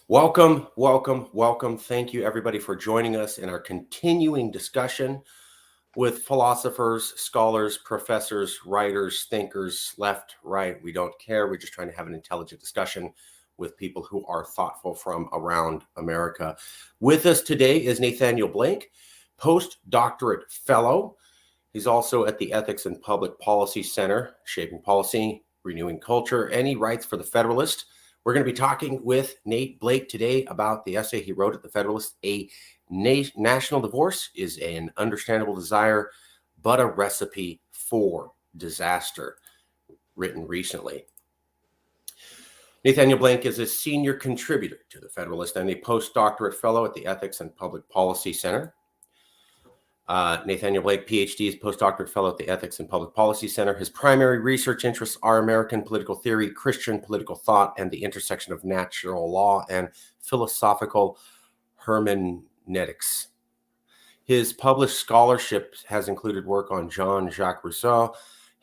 Welcome, welcome, welcome. Thank you, everybody, for joining us in our continuing discussion with philosophers, scholars, professors, writers, thinkers, left, right. We don't care. We're just trying to have an intelligent discussion with people who are thoughtful from around America. With us today is Nathanael Blank, postdoctorate fellow. He's also at the Ethics and Public Policy Center, Shaping Policy, Renewing Culture, and he writes for the Federalist. We're going to be talking with Nate Blake today about the essay he wrote at the Federalist. A national divorce is an understandable desire, but a recipe for disaster, written recently. Nathanael Blank is a senior contributor to the Federalist and a postdoctorate fellow at the Ethics and Public Policy Center. Nathanael Blake, PhD, is postdoctorate fellow at the Ethics and Public Policy Center. His primary research interests are American political theory, Christian political thought, and the intersection of natural law and philosophical hermeneutics. His published scholarship has included work on Jean-Jacques Rousseau,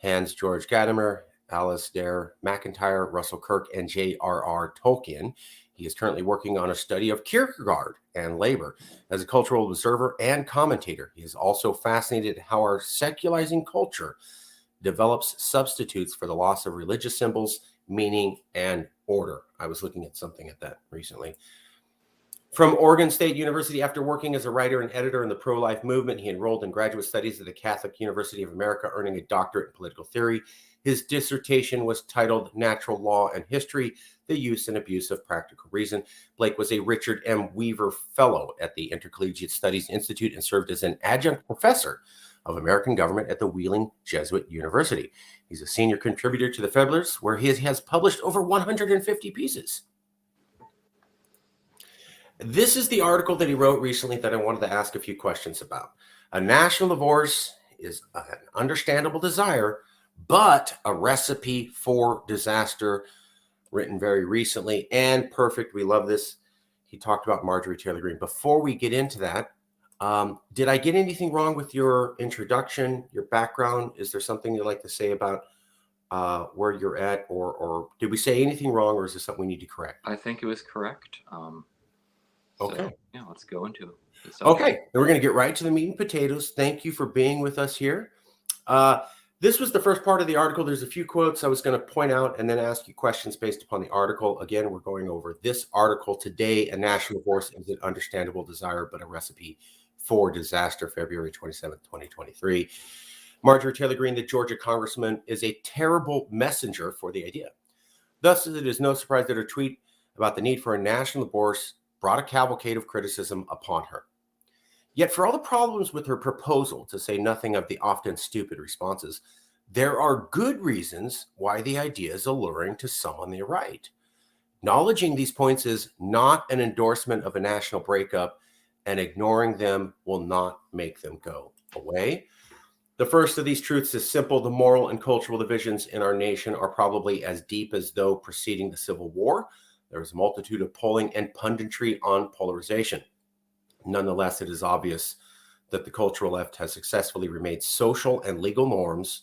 Hans Georg Gadamer, Alasdair MacIntyre, Russell Kirk, and J.R.R. Tolkien. He is currently working on a study of Kierkegaard and labor. As a cultural observer and commentator, he is also fascinated how our secularizing culture develops substitutes for the loss of religious symbols, meaning, and order. I was looking at something at that recently. From Oregon State University, after working as a writer and editor in the pro-life movement, he enrolled in graduate studies at the Catholic University of America, earning a doctorate in political theory. His dissertation was titled Natural Law and History, the Use and Abuse of Practical Reason. Blake was a Richard M. Weaver Fellow at the Intercollegiate Studies Institute and served as an adjunct professor of American government at the Wheeling Jesuit University. He's a senior contributor to the Federalist, where he has published over 150 pieces. This is the article that he wrote recently that I wanted to ask a few questions about. A national divorce is an understandable desire, but a recipe for disaster, written very recently and perfect. We love this. He talked about Marjorie Taylor Greene. Before we get into that, did I get anything wrong with your introduction, your background? Is there something you'd like to say about where you're at, or did we say anything wrong, or is this something we need to correct? I think it was correct. Okay. So, yeah, let's go into this. Okay, then we're going to get right to the meat and potatoes. Thank you for being with us here. This was the first part of the article. There's a few quotes I was going to point out and then ask you questions based upon the article. Again, we're going over this article today. A national divorce is an understandable desire, but a recipe for disaster, February 27th, 2023. Marjorie Taylor Greene, the Georgia congressman, is a terrible messenger for the idea. Thus, it is no surprise that her tweet about the need for a national divorce brought a cavalcade of criticism upon her. Yet for all the problems with her proposal, to say nothing of the often stupid responses, there are good reasons why the idea is alluring to some on the right. Acknowledging these points is not an endorsement of a national breakup, and ignoring them will not make them go away. The first of these truths is simple. The moral and cultural divisions in our nation are probably as deep as though preceding the Civil War. There is a multitude of polling and punditry on polarization. Nonetheless, it is obvious that the cultural left has successfully remade social and legal norms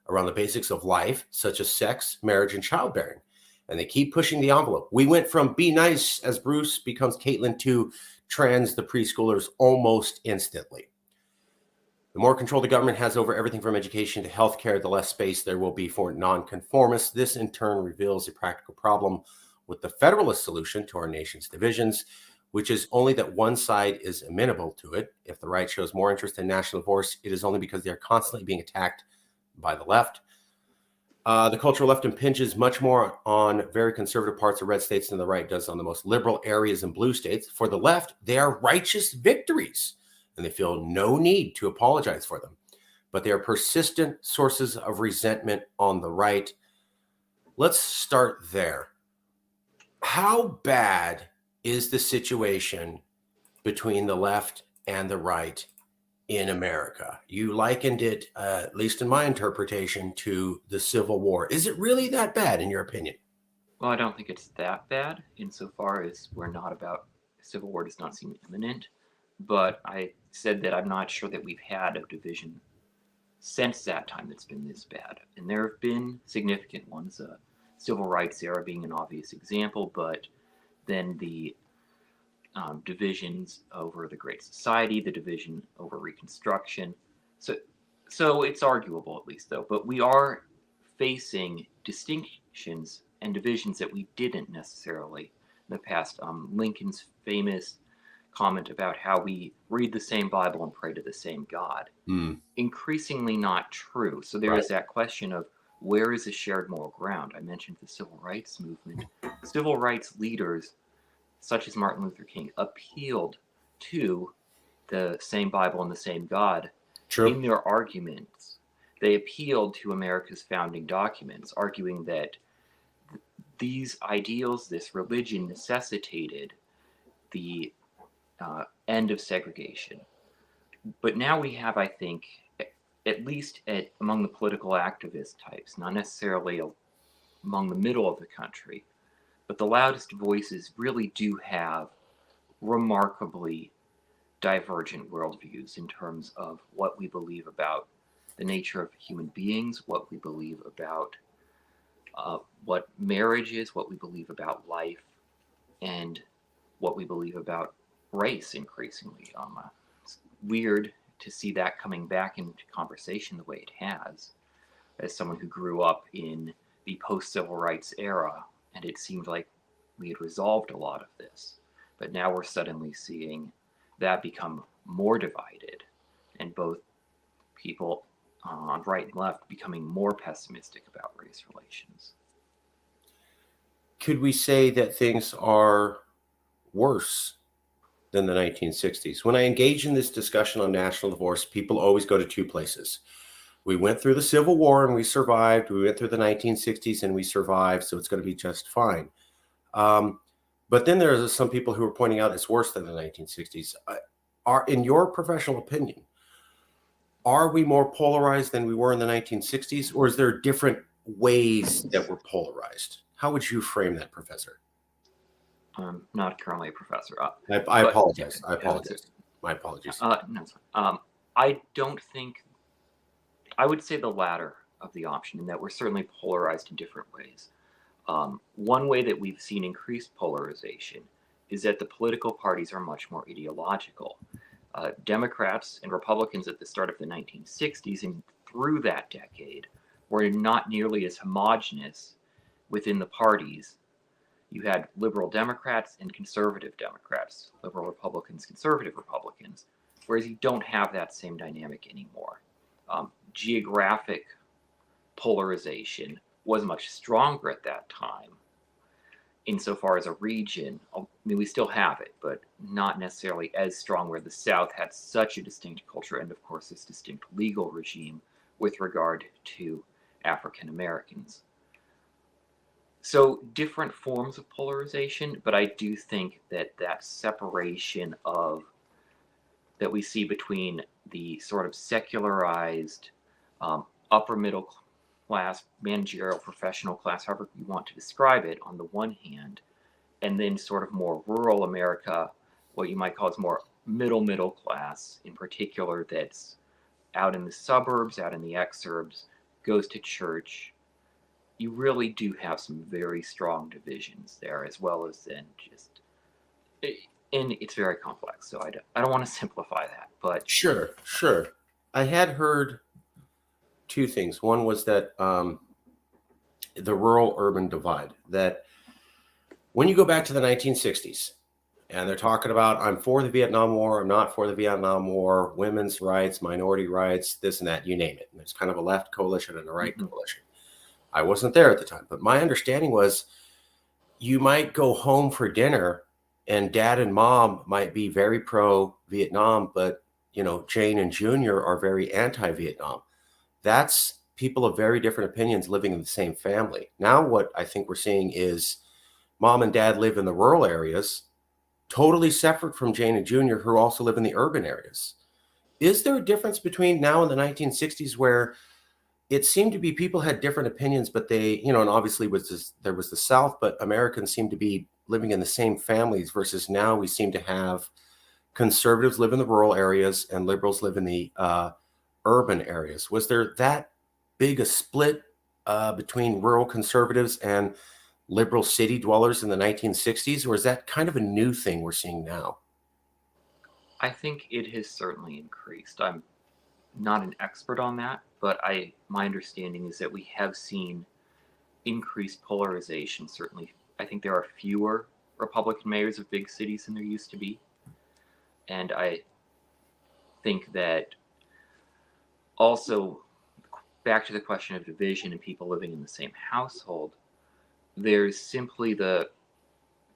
around the basics of life, such as sex, marriage, and childbearing. And they keep pushing the envelope. We went from be nice as Bruce becomes Caitlin to trans the preschoolers almost instantly. The more control the government has over everything from education to healthcare, the less space there will be for nonconformists. This in turn reveals a practical problem with the Federalist solution to our nation's divisions, which is only that one side is amenable to it. If the right shows more interest in national divorce, it is only because they are constantly being attacked by the left. The cultural left impinges much more on very conservative parts of red states than the right does on the most liberal areas in blue states. For the left, they are righteous victories, and they feel no need to apologize for them. But they are persistent sources of resentment on the right. Let's start there. How bad is the situation between the left and the right in America? You likened it, at least in my interpretation, to the Civil War. Is it really that bad, in your opinion? Well, I don't think it's that bad insofar as Civil War does not seem imminent. But I said that I'm not sure that we've had a division since that time that's been this bad. And there have been significant ones, civil rights era being an obvious example, but then the divisions over the Great Society, the division over Reconstruction. So it's arguable, at least, though. But we are facing distinctions and divisions that we didn't necessarily in the past. Lincoln's famous comment about how we read the same Bible and pray to the same God. Increasingly not true. So there is that question of where is the shared moral ground? I mentioned the civil rights movement. Civil rights leaders, such as Martin Luther King, appealed to the same Bible and the same God in their arguments. They appealed to America's founding documents, arguing that these ideals, this religion, necessitated the end of segregation. But now we have, I think, at least among the political activist types, not necessarily among the middle of the country, but the loudest voices really do have remarkably divergent worldviews in terms of what we believe about the nature of human beings, what we believe about what marriage is, what we believe about life, and what we believe about race increasingly. It's weird to see that coming back into conversation the way it has, as someone who grew up in the post-civil rights era, and it seemed like we had resolved a lot of this. But now we're suddenly seeing that become more divided, and both people on right and left becoming more pessimistic about race relations. Could we say that things are worse than the 1960s? When I engage in this discussion on national divorce, people always go to two places. We went through the Civil War and we survived. We went through the 1960s and we survived, so it's going to be just fine. But then there are some people who are pointing out it's worse than the 1960s. In your professional opinion, are we more polarized than we were in the 1960s, or is there different ways that we're polarized? How would you frame that, Professor? I'm not currently a professor. I apologize. I apologize. My apologies. No, I don't think. I would say the latter of the option, in that we're certainly polarized in different ways. One way that we've seen increased polarization is that the political parties are much more ideological. Democrats and Republicans at the start of the 1960s and through that decade were not nearly as homogenous within the parties. You had liberal Democrats and conservative Democrats, liberal Republicans, conservative Republicans, whereas you don't have that same dynamic anymore. Geographic polarization was much stronger at that time insofar as a region. I mean, we still have it, but not necessarily as strong, where the South had such a distinct culture and, of course, this distinct legal regime with regard to African Americans. So different forms of polarization, but I do think that that separation that we see between the sort of secularized upper middle class, managerial, professional class, however you want to describe it, on the one hand, and then sort of more rural America, what you might call is more middle class, in particular, that's out in the suburbs, out in the exurbs, goes to church. You really do have some very strong divisions there, as well as then just, and it's very complex, so I don't want to simplify that, but Sure. I had heard two things. One was that the rural-urban divide, that when you go back to the 1960s, and they're talking about, I'm for the Vietnam War, I'm not for the Vietnam War, women's rights, minority rights, this and that, you name it. And there's kind of a left coalition and a right coalition. I wasn't there at the time, but my understanding was you might go home for dinner and dad and mom might be very pro-Vietnam, but, Jane and Junior are very anti-Vietnam. That's people of very different opinions living in the same family. Now what I think we're seeing is mom and dad live in the rural areas, totally separate from Jane and Junior, who also live in the urban areas. Is there a difference between now and the 1960s where it seemed to be people had different opinions, but they, and obviously there was the South, but Americans seemed to be living in the same families, versus now we seem to have conservatives live in the rural areas and liberals live in the urban areas? Was there that big a split between rural conservatives and liberal city dwellers in the 1960s, or is that kind of a new thing we're seeing now? I think it has certainly increased. I'm not an expert on that, but my understanding is that we have seen increased polarization. Certainly, I think there are fewer Republican mayors of big cities than there used to be, and I think that also, back to the question of division and people living in the same household, there's simply the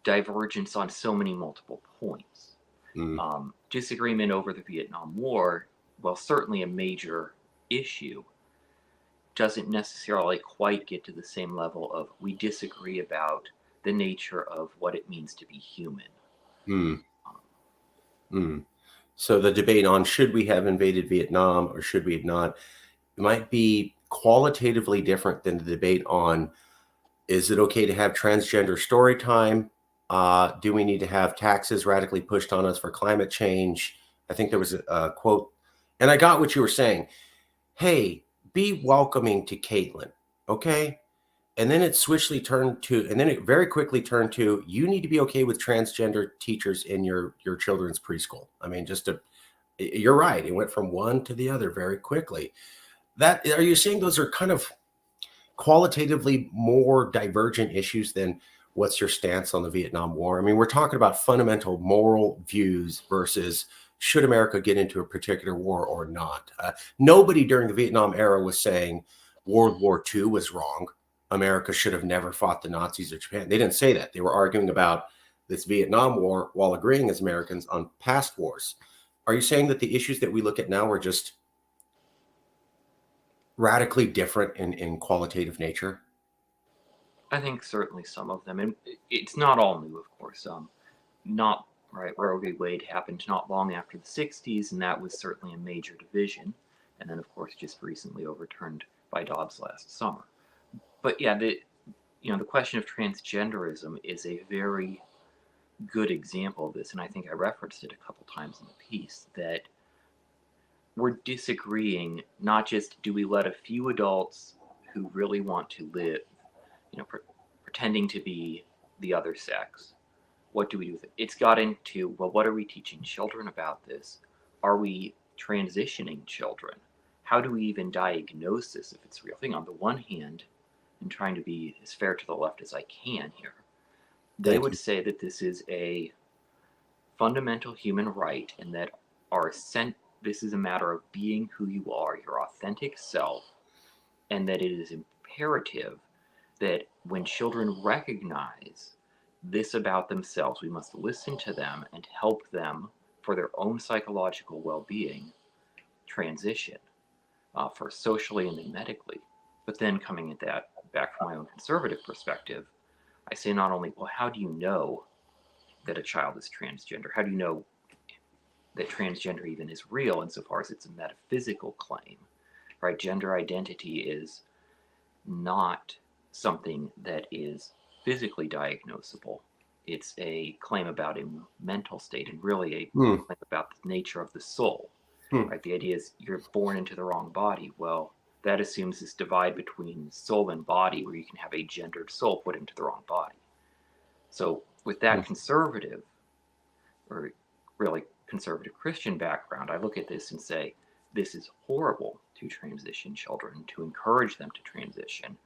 divergence on so many multiple points. Disagreement over the Vietnam War, while certainly a major issue, doesn't necessarily quite get to the same level of we disagree about the nature of what it means to be human. Mm. Mm. So the debate on should we have invaded Vietnam or should we have not, it might be qualitatively different than the debate on is it okay to have transgender story time? Do we need to have taxes radically pushed on us for climate change? I think there was a quote, and I got what you were saying. Hey, be welcoming to Caitlin, okay? And then it very quickly turned to you need to be okay with transgender teachers in your children's preschool. I mean, you're right. It went from one to the other very quickly. Are you saying those are kind of qualitatively more divergent issues than what's your stance on the Vietnam War? I mean, we're talking about fundamental moral views versus should America get into a particular war or not? Nobody during the Vietnam era was saying World War II was wrong. America should have never fought the Nazis or Japan. They didn't say that. They were arguing about this Vietnam War while agreeing as Americans on past wars. Are you saying that the issues that we look at now are just radically different in qualitative nature? I think certainly some of them, and it's not all new, of course. Not right. Roe v. Wade happened not long after the '60s, and that was certainly a major division. And then, of course, just recently overturned by Dobbs last summer. But yeah, the question of transgenderism is a very good example of this, and I think I referenced it a couple times in the piece that we're disagreeing. Not just do we let a few adults who really want to live, pretending to be the other sex, what do we do with it? It's got into, well, what are we teaching children about this? Are we transitioning children? How do we even diagnose this if it's a real thing? On the one hand, and trying to be as fair to the left as I can here, they would say that this is a fundamental human right and that this is a matter of being who you are, your authentic self, and that it is imperative that when children recognize this about themselves, we must listen to them and help them for their own psychological well-being transition, first socially and then medically. But then coming at that back from my own conservative perspective, I say not only, well, how do you know that a child is transgender? How do you know that transgender even is real insofar as it's a metaphysical claim, right? Gender identity is not something that is physically diagnosable. It's a claim about a mental state and really a claim about the nature of the soul, right? The idea is you're born into the wrong body. Well, that assumes this divide between soul and body where you can have a gendered soul put into the wrong body. So with that conservative, or really conservative Christian background, I look at this and say, this is horrible to transition children, to encourage them to transition,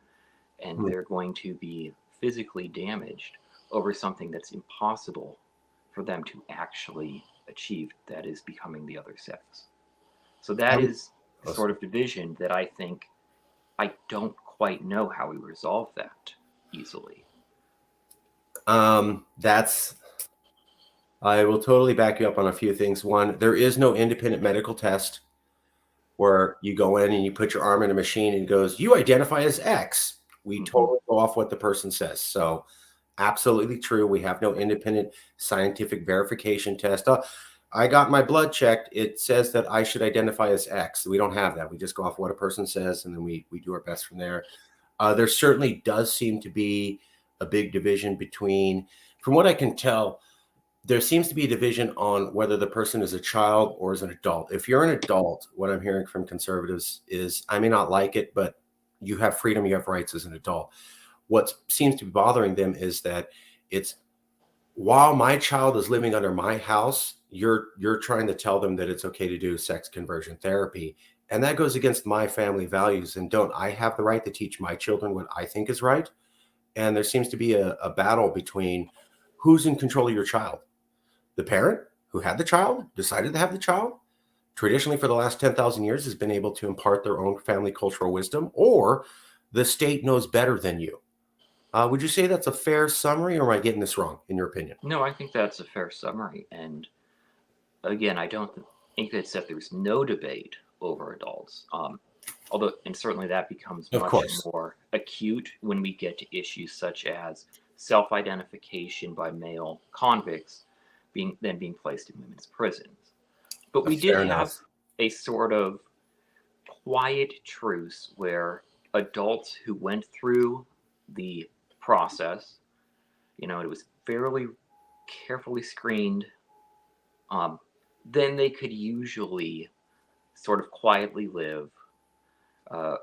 and they're going to be physically damaged over something that's impossible for them to actually achieve, that is becoming the other sex. So that is the sort of division that I think I don't quite know how we resolve that easily. I will totally back you up on a few things. One, there is no independent medical test where you go in and you put your arm in a machine and it goes, you identify as X. We totally go off what the person says. So absolutely true. We have no independent scientific verification test. I got my blood checked. It says that I should identify as X. We don't have that. We just go off what a person says, and then we do our best from there. There certainly does seem to be a big division from what I can tell, there seems to be a division on whether the person is a child or is an adult. If you're an adult, what I'm hearing from conservatives is, I may not like it, but you have freedom, you have rights as an adult. what seems to be bothering them is that it's, while my child is living under my house, you're trying to tell them that it's okay to do sex conversion therapy. And that goes against my family values. And don't I have the right to teach my children what I think is right? And there seems to be a battle between who's in control of your child. The parent who had the child, decided to have the child, traditionally for the last 10,000 years has been able to impart their own family cultural wisdom, or the state knows better than you. Would you say that's a fair summary, or am I getting this wrong, in your opinion? No, I think that's a fair summary. And again, I don't think that there's no debate over adults. Although, and certainly that becomes Of much course. more acute when we get to issues such as self-identification by male convicts being placed in women's prisons. But we did Fair have enough. a sort of quiet truce where adults who went through the process, it was fairly carefully screened, um, then they could usually sort of quietly live uh,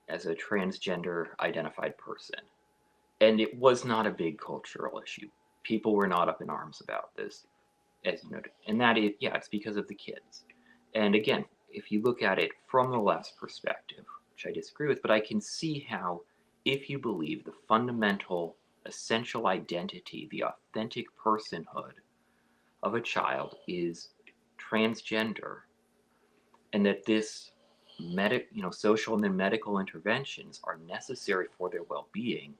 as a transgender identified person. And it was not a big cultural issue. People were not up in arms about this, as you noted. And that is, yeah, it's because of the kids. And again, if you look at it from the left's perspective, which I disagree with, but I can see how, if you believe the fundamental, essential identity, the authentic personhood of a child is transgender, and that this social and then medical interventions are necessary for their well-being,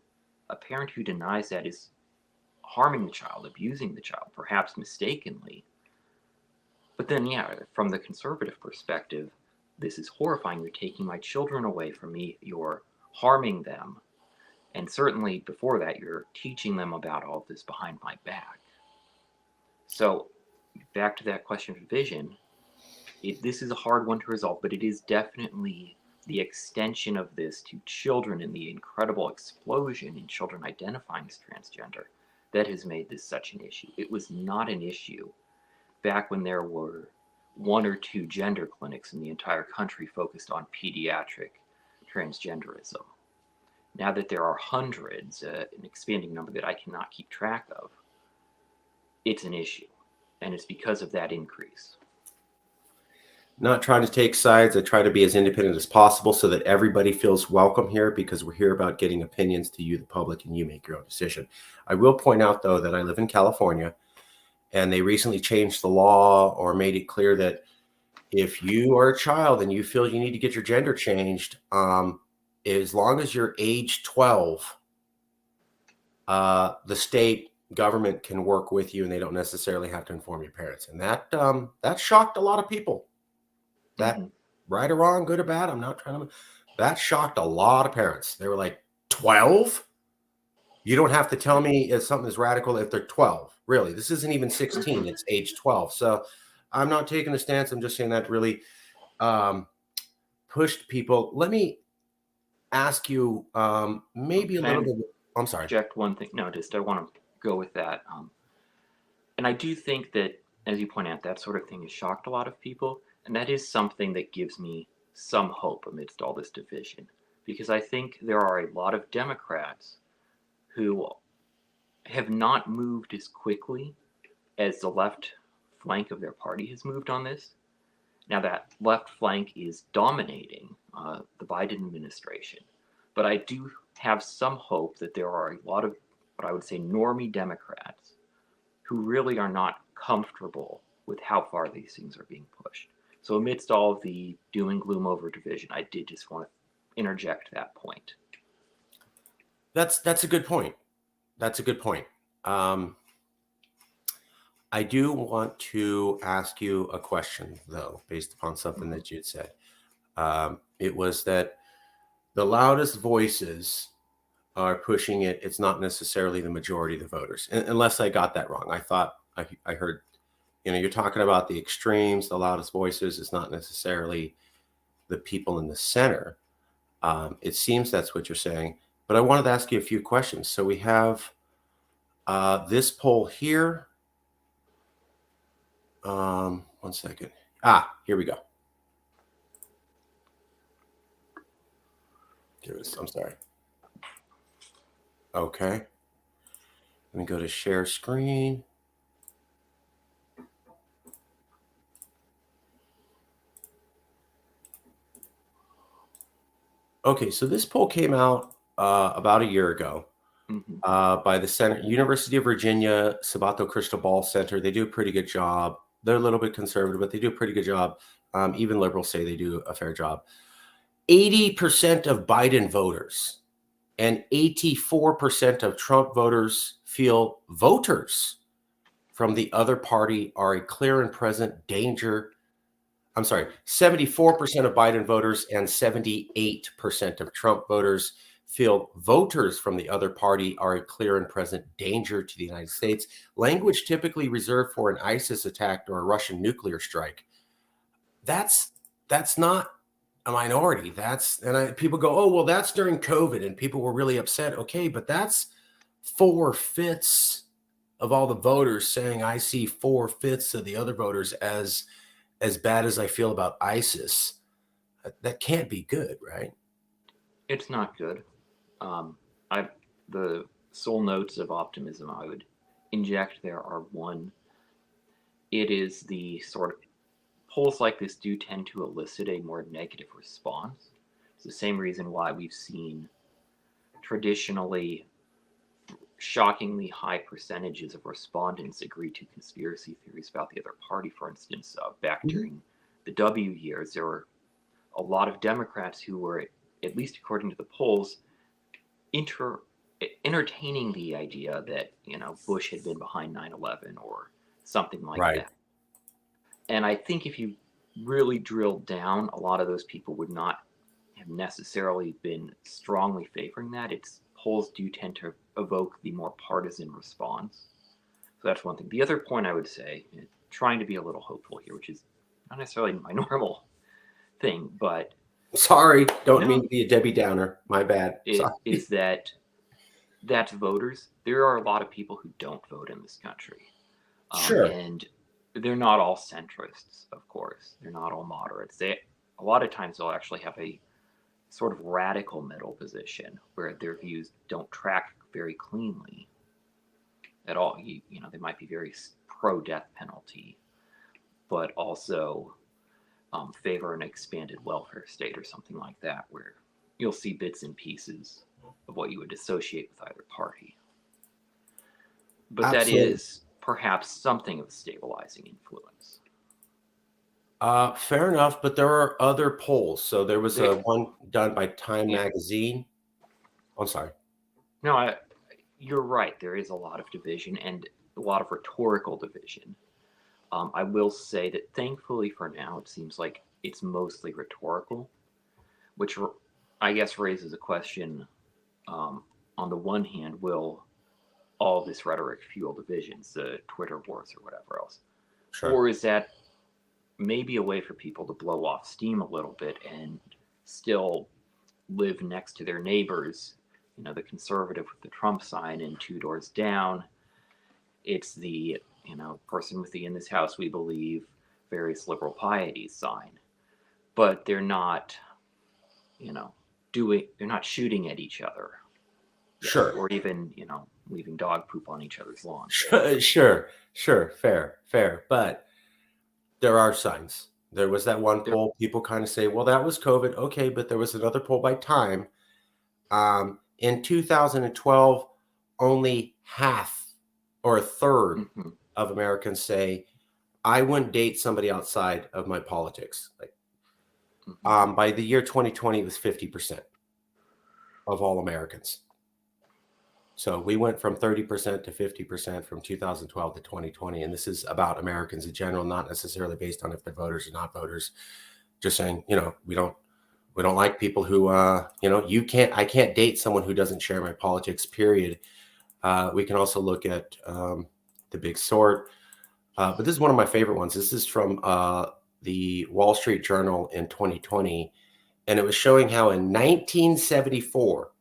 a parent who denies that is harming the child, abusing the child, perhaps mistakenly. But then, yeah, from the conservative perspective, this is horrifying. You're taking my children away from me. You're harming them. And certainly before that, you're teaching them about all of this behind my back. So back to that question of vision, this is a hard one to resolve, but it is definitely the extension of this to children and the incredible explosion in children identifying as transgender that has made this such an issue. It was not an issue back when there were one or two gender clinics in the entire country focused on pediatric transgenderism. Now that there are hundreds, an expanding number that I cannot keep track of, it's an issue. And it's because of that increase. Not trying to take sides. I try to be as independent as possible so that everybody feels welcome here, because we're here about getting opinions to you, the public, and you make your own decision. I will point out, though, that I live in California, and they recently changed the law or made it clear that if you are a child and you feel you need to get your gender changed, as long as you're age 12, the state government can work with you, and they don't necessarily have to inform your parents. And that shocked a lot of people. That, right or wrong, good or bad, I'm not trying to. That shocked a lot of parents. They were like, 12? You don't have to tell me if something is radical if they're 12. Really, this isn't even 16. It's age 12. So I'm not taking a stance. I'm just saying that really pushed people. Let me ask you maybe a little bit. I'm sorry. Project one thing. No, just I want to go with that. And I do think that, as you point out, that sort of thing has shocked a lot of people. And that is something that gives me some hope amidst all this division. Because I think there are a lot of Democrats who have not moved as quickly as the left flank of their party has moved on this. Now, that left flank is dominating the Biden administration. But I do have some hope that there are a lot of what I would say normie Democrats who really are not comfortable with how far these things are being pushed. So amidst all of the doom and gloom over division, I did just want to interject that point. That's a good point. That's a good point. I do want to ask you a question, though, based upon something that you'd said. It was that the loudest voices are pushing it. It's not necessarily the majority of the voters, unless I got that wrong. I thought I heard, you're talking about the extremes, the loudest voices. It's not necessarily the people in the center. It seems that's what you're saying. But I wanted to ask you a few questions. So we have this poll here. 1 second. Here we go. I'm sorry. Okay. Let me go to share screen. Okay, so this poll came out about a year ago Hmm. by the University of Virginia Sabato Crystal Ball Center. They do a pretty good job. They're a little bit conservative, but they do a pretty good job. Even liberals say they do a fair job. 80% of Biden voters and 84% of Trump voters feel voters from the other party are a clear and present danger. I'm sorry, 74% of Biden voters and 78% of Trump voters feel voters from the other party are a clear and present danger to the United States. Language typically reserved for an ISIS attack or a Russian nuclear strike. That's not a minority. People go, oh, well, that's during COVID and people were really upset. Okay, but that's 4/5 of all the voters saying I see 4/5 of the other voters as bad as I feel about ISIS. That can't be good, right? It's not good. I the sole notes of optimism I would inject there are: one, it is the sort of polls like this do tend to elicit a more negative response. It's the same reason why we've seen traditionally shockingly high percentages of respondents agree to conspiracy theories about the other party. For instance, back during the W years, there were a lot of Democrats who were, at least according to the polls, entertaining the idea that Bush had been behind 9/11 or something like Right. that. And I think if you really drilled down, a lot of those people would not have necessarily been strongly favoring that. Its polls do tend to evoke the more partisan response. So that's one thing. The other point I would say, trying to be a little hopeful here, which is not necessarily my normal thing, but Sorry, don't mean no, to be a Debbie Downer. My bad. Sorry. is that that's voters. There are a lot of people who don't vote in this country. Sure. And they're not all centrists, of course. They're not all moderates. A lot of times they'll actually have a sort of radical middle position where their views don't track very cleanly at all. They might be very pro-death penalty, but also favor an expanded welfare state or something like that, where you'll see bits and pieces of what you would associate with either party. But that Absolutely. is perhaps something of a stabilizing influence. Fair enough, but there are other polls. So there was There, one done by Time yeah, Magazine. I'm sorry. no, you're right. There is a lot of division and a lot of rhetorical division. I will say that thankfully for now, it seems like it's mostly rhetorical, which I guess raises a question. On the one hand, will all this rhetoric fuel divisions, the Twitter wars or whatever else? Sure. Or is that maybe a way for people to blow off steam a little bit and still live next to their neighbors? The conservative with the Trump sign, and two doors down, it's the person with the "in this house we believe various liberal pieties" sign. But they're not, you know, they're not shooting at each other yet, Sure. or even leaving dog poop on each other's lawns. Sure. Fair. But there are signs. There was that one There, poll. People kind of say, well, that was COVID. Okay, but there was another poll by Time. In 2012, only half or a third mhm. of Americans say, I wouldn't date somebody outside of my politics. By the year 2020, it was 50% of all Americans. So we went from 30% to 50% from 2012 to 2020. And this is about Americans in general, not necessarily based on if they're voters or not voters. Just saying, we don't like people who, I can't date someone who doesn't share my politics, period. We can also look at the big sort. But this is one of my favorite ones. This is from the Wall Street Journal in 2020. And it was showing how in 1974,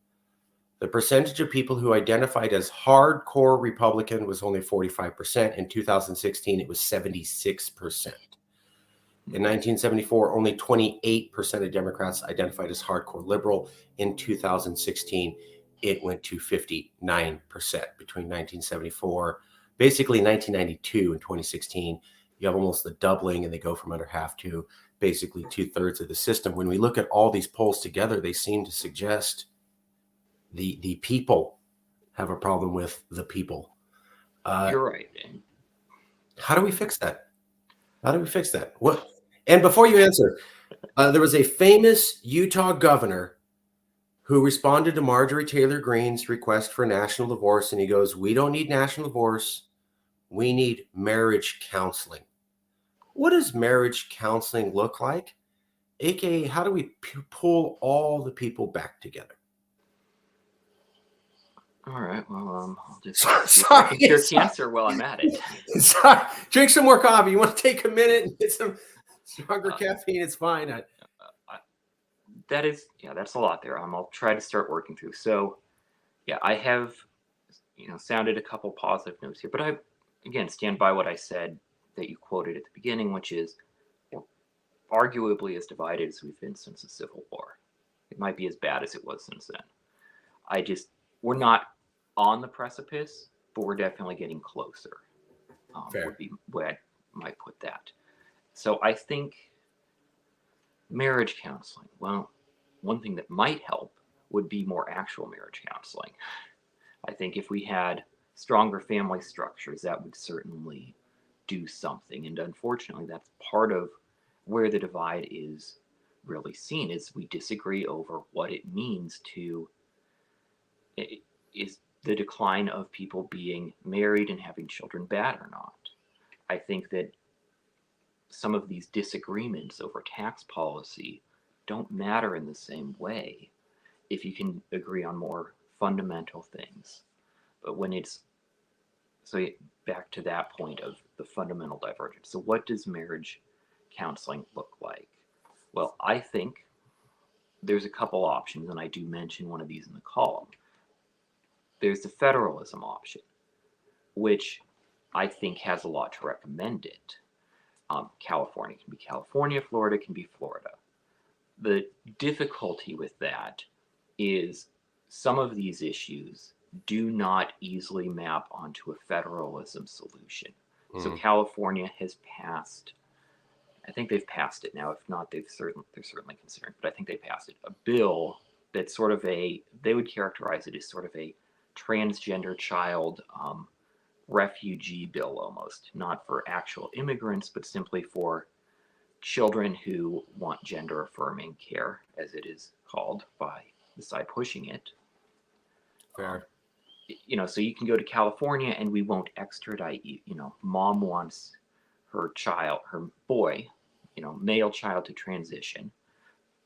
the percentage of people who identified as hardcore Republican was only 45%. In 2016, it was 76%. In 1974, only 28% of Democrats identified as hardcore liberal. In 2016, it went to 59% between 1974, basically 1992 and 2016. You have almost the doubling, and they go from under half to basically 2/3 of the system. When we look at all these polls together, they seem to suggest the people have a problem with the people. You're right. And How do we fix that? How do we fix that? What? And before you answer, there was a famous Utah governor who responded to Marjorie Taylor Greene's request for national divorce, and he goes, "We don't need national divorce. We need marriage counseling." What does marriage counseling look like? AKA, how do we pull all the people back together? all right, well, I'll just Sorry, see if I can cure sorry. cancer while I'm at it. Sorry. Drink some more coffee. You want to take a minute and get some stronger Uh, caffeine? It's fine. that is, yeah, that's a lot there. I'll try to start working through. So, yeah, I have, sounded a couple positive notes here, but I, again, stand by what I said that you quoted at the beginning, which is we're arguably as divided as we've been since the Civil War. It might be as bad as it was since then. We're not on the precipice, but we're definitely getting closer. Fair. Would be where I might put that. So I think marriage counseling. Well, one thing that might help would be more actual marriage counseling. I think if we had stronger family structures, that would certainly do something. And unfortunately, that's part of where the divide is really seen, is we disagree over what it means to, is the decline of people being married and having children bad or not. I think that some of these disagreements over tax policy don't matter in the same way if you can agree on more fundamental things. But when it's, so back to that point of the fundamental divergence. So what does marriage counseling look like? Well, I think there's a couple options, and I do mention one of these in the column. There's the federalism option, which I think has a lot to recommend it. California can be California, Florida can be Florida. The difficulty with that is some of these issues do not easily map onto a federalism solution. So California has passed, I think they've passed it now. If not, they're certainly considering, but I think they passed it, a bill that's sort of they would characterize it as sort of a transgender child refugee bill, almost, not for actual immigrants, but simply for children who want gender affirming care, as it is called by the side pushing it. Fair. So you can go to California and we won't extradite you. Mom wants her boy, male child to transition.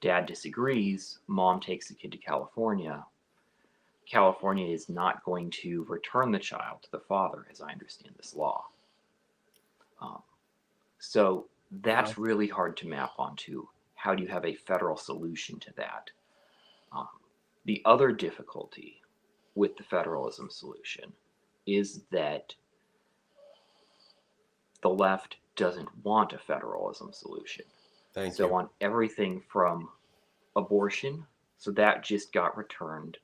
Dad disagrees. Mom takes the kid to California. California is not going to return the child to the father, as I understand this law. So that's really hard to map onto. How do you have a federal solution to that? The other difficulty with the federalism solution is that the left doesn't want a federalism solution. Thank So you. on everything from abortion, so that just got returned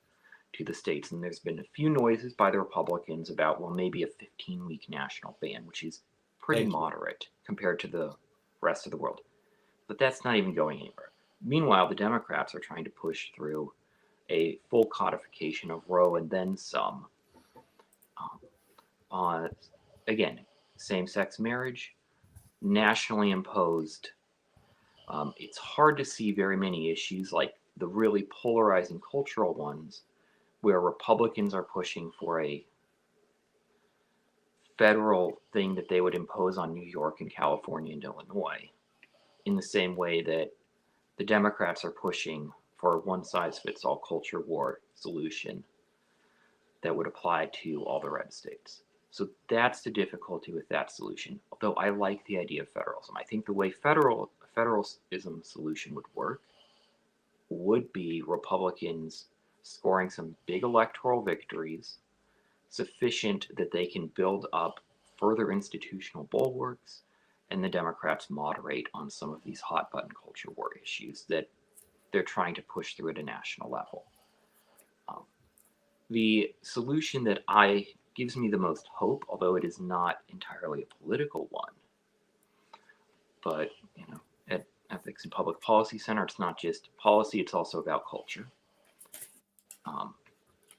to the states, and there's been a few noises by the Republicans about, well, maybe a 15-week national ban, which is pretty moderate compared to the rest of the world. But that's not even going anywhere. Meanwhile, the Democrats are trying to push through a full codification of Roe and then some. Again, same-sex marriage, nationally imposed. It's hard to see very many issues like the really polarizing cultural ones where Republicans are pushing for a federal thing that they would impose on New York and California and Illinois, in the same way that the Democrats are pushing for a one-size-fits-all culture war solution that would apply to all the red states. So that's the difficulty with that solution. Although I like the idea of federalism. I think the way federalism solution would work would be Republicans scoring some big electoral victories, sufficient that they can build up further institutional bulwarks, and the Democrats moderate on some of these hot button culture war issues that they're trying to push through at a national level. The solution that I gives me the most hope, although it is not entirely a political one, but at Ethics and Public Policy Center, it's not just policy; it's also about culture. Um,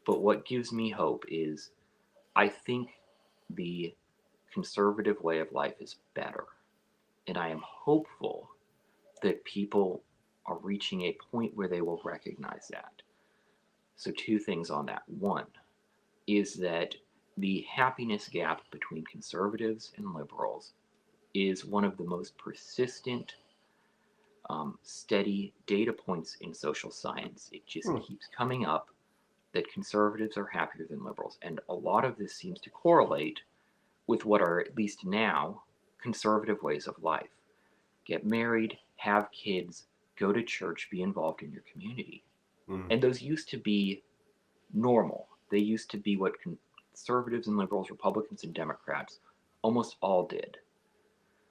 but what gives me hope is I think the conservative way of life is better, and I am hopeful that people are reaching a point where they will recognize that. So, two things on that. One is that the happiness gap between conservatives and liberals is one of the most persistent, steady data points in social science. It just keeps coming up that conservatives are happier than liberals. And a lot of this seems to correlate with what are, at least now, conservative ways of life. Get married, have kids, go to church, be involved in your community. And those used to be normal. They used to be what conservatives and liberals, Republicans and Democrats almost all did.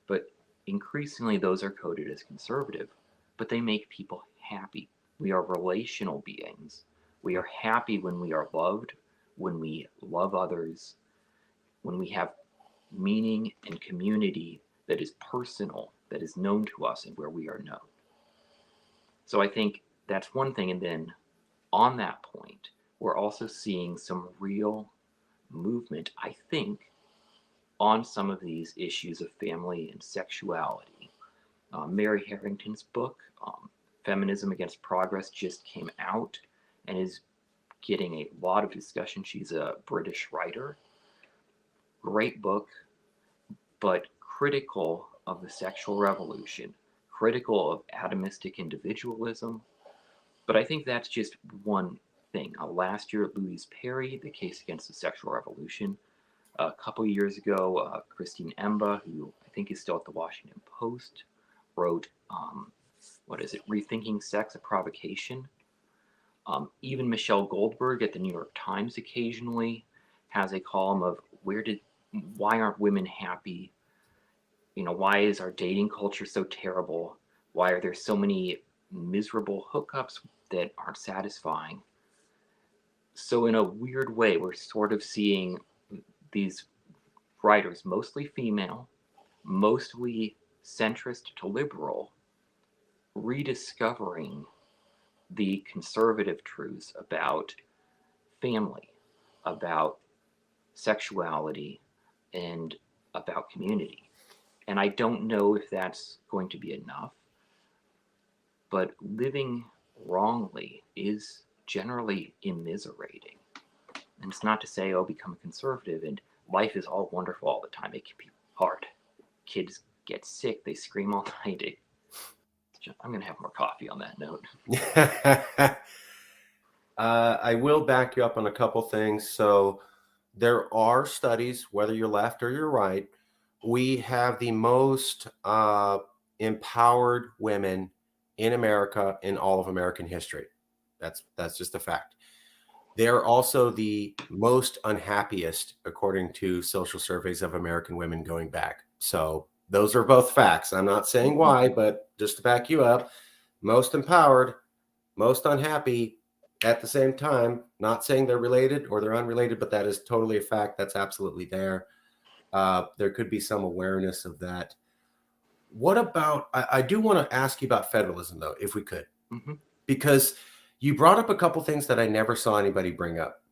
But increasingly, those are coded as conservative, but they make people happy. We are relational beings. We are happy when we are loved, when we love others, when we have meaning and community that is personal, that is known to us, and where we are known. So I think that's one thing. And then on that point, we're also seeing some real movement, I think, on some of these issues of family and sexuality. Mary Harrington's book, Feminism Against Progress, just came out and is getting a lot of discussion. She's a British writer. Great book, but critical of the sexual revolution, critical of atomistic individualism. But I think that's just one thing. Last year, Louise Perry, The Case Against the Sexual Revolution. A couple years ago, Christine Emba, who I think is still at the Washington Post, wrote, Rethinking Sex, a Provocation. Even Michelle Goldberg at the New York Times occasionally has a column of why aren't women happy? Why is our dating culture so terrible? Why are there so many miserable hookups that aren't satisfying? So in a weird way, we're sort of seeing these writers, mostly female, mostly centrist to liberal, rediscovering the conservative truths about family, about sexuality, and about community. And I don't know if that's going to be enough, but living wrongly is generally immiserating. And it's not to say, become a conservative and life is all wonderful all the time. It can be hard. Kids get sick, they scream all night. I'm going to have more coffee on that note. I will back you up on a couple things. So there are studies, whether you're left or you're right, we have the most empowered women in America in all of American history. That's just a fact. They're also the most unhappiest, according to social surveys of American women going back. So those are both facts. I'm not saying why, but just to back you up, most empowered, most unhappy at the same time. Not saying they're related or they're unrelated, but that is totally a fact. That's absolutely there. There could be some awareness of that. What about, I do want to ask you about federalism, though, if we could, because you brought up a couple things that I never saw anybody bring up.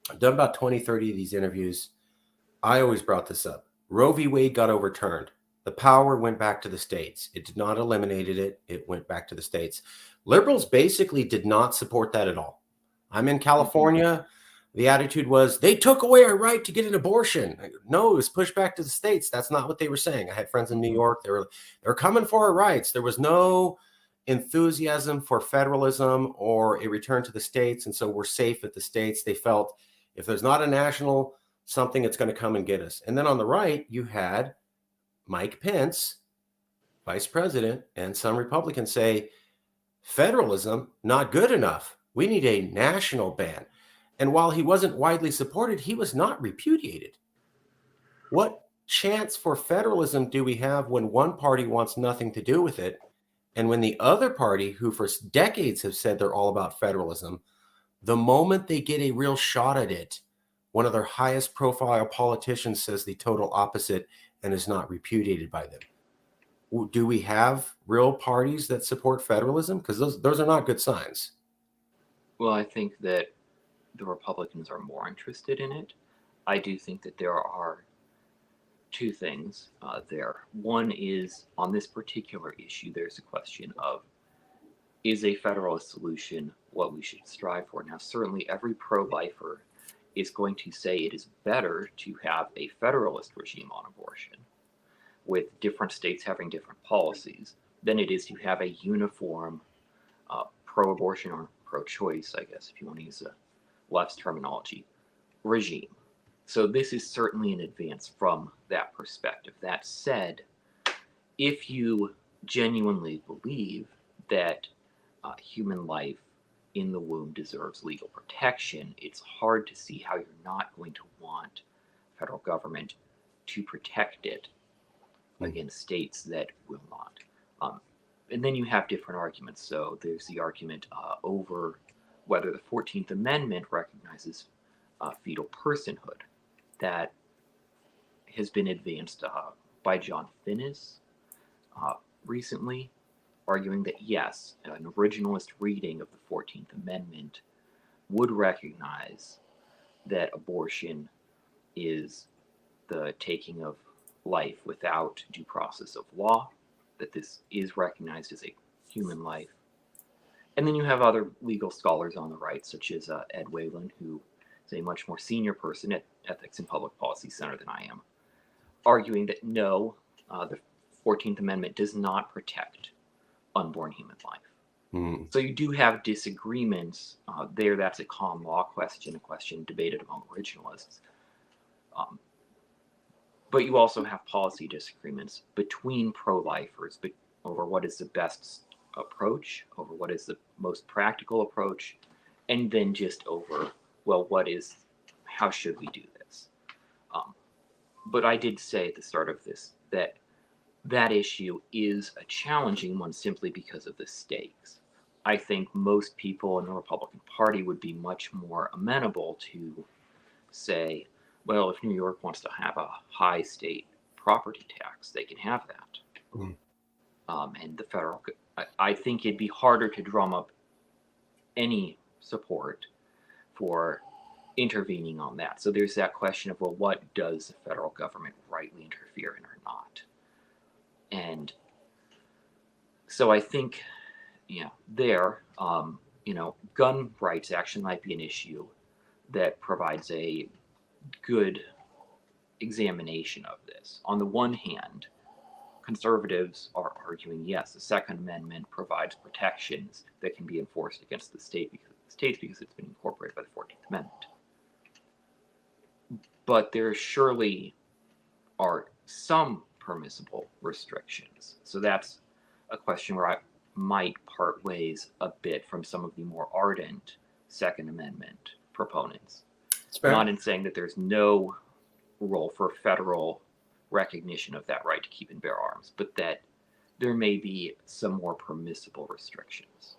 I've done about 20, 30 of these interviews. I always brought this up. Roe v. Wade got overturned. The power went back to the states. It did not eliminate it. It went back to the states. Liberals basically did not support that at all. I'm in California. The attitude was they took away our right to get an abortion. No, it was pushed back to the states. That's not what they were saying. I had friends in New York. They were coming for our rights. There was no enthusiasm for federalism or a return to the states. And so we're safe at the states. They felt if there's not a national something, it's going to come and get us. And then on the right, you had Mike Pence, vice president, and some Republicans say federalism, not good enough. We need a national ban. And while he wasn't widely supported, he was not repudiated. What chance for federalism do we have when one party wants nothing to do with it, and when the other party, who for decades have said they're all about federalism, The moment they get a real shot at it, one of their highest profile politicians says the total opposite and is not repudiated by them. Do we have real parties that support federalism? Because those are not good signs. Well, I think that the Republicans are more interested in it. I do think that there are two things there. One is on this particular issue, there's a question of, is a federalist solution what we should strive for? Now, certainly every pro-lifer is going to say it is better to have a federalist regime on abortion, with different states having different policies, than it is to have a uniform pro-abortion or pro-choice, I guess, if you want to use a left's terminology, regime. So this is certainly an advance from that perspective. That said, if you genuinely believe that human life in the womb deserves legal protection, it's hard to see how you're not going to want federal government to protect it against states that will not. And then you have different arguments. So there's the argument over whether the 14th Amendment recognizes fetal personhood. That has been advanced by John Finnis recently, arguing that yes, an originalist reading of the 14th Amendment would recognize that abortion is the taking of life without due process of law, that this is recognized as a human life. And then you have other legal scholars on the right, such as Ed Whalen, who is a much more senior person at Ethics and Public Policy Center than I am, arguing that no, the 14th Amendment does not protect unborn human life. So you do have disagreements there. That's a common law question, a question debated among originalists. But you also have policy disagreements between pro-lifers over what is the best approach, over what is the most practical approach, and then just over, well, how should we do this? But I did say at the start of this that issue is a challenging one simply because of the stakes. I think most people in the Republican Party would be much more amenable to say, well, if New York wants to have a high state property tax, they can have that. And the federal, I think it'd be harder to drum up any support for intervening on that. So there's that question of, well, what does the federal government rightly interfere in or not? And so I think, gun rights actually might be an issue that provides a good examination of this. On the one hand, conservatives are arguing, yes, the Second Amendment provides protections that can be enforced against the states because it's been incorporated by the 14th Amendment. But there surely are some permissible restrictions. So that's a question where I might part ways a bit from some of the more ardent Second Amendment proponents. Not in saying that there's no role for federal recognition of that right to keep and bear arms, but that there may be some more permissible restrictions.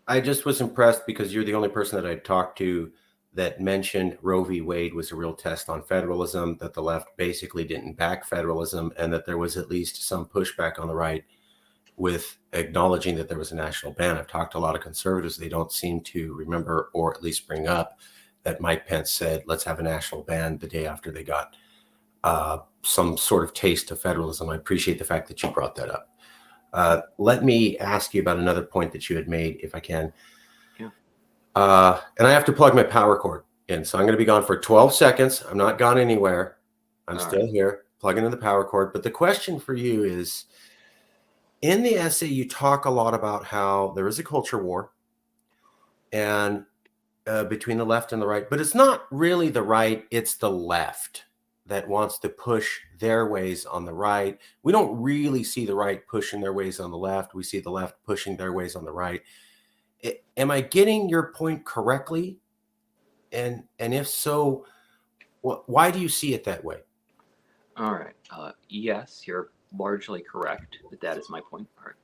I just was impressed because you're the only person that I talked to that mentioned Roe v. Wade was a real test on federalism, that the left basically didn't back federalism, and that there was at least some pushback on the right with acknowledging that there was a national ban. I've talked to a lot of conservatives. They don't seem to remember or at least bring up that Mike Pence said, let's have a national ban the day after they got some sort of taste of federalism. I appreciate the fact that you brought that up. Let me ask you about another point that you had made, if I can. Yeah. And I have to plug my power cord in, so I'm going to be gone for 12 seconds. I'm not gone anywhere. I'm still here, plugging in the power cord. But the question for you is, in the essay, you talk a lot about how there is a culture war and between the left and the right, but it's not really the right, it's the left that wants to push their ways on the right. We don't really see the right pushing their ways on the left. We see the left pushing their ways on the right. Am I getting your point correctly? And if so, why do you see it that way? All right. Yes, you're largely correct that is my point. All right.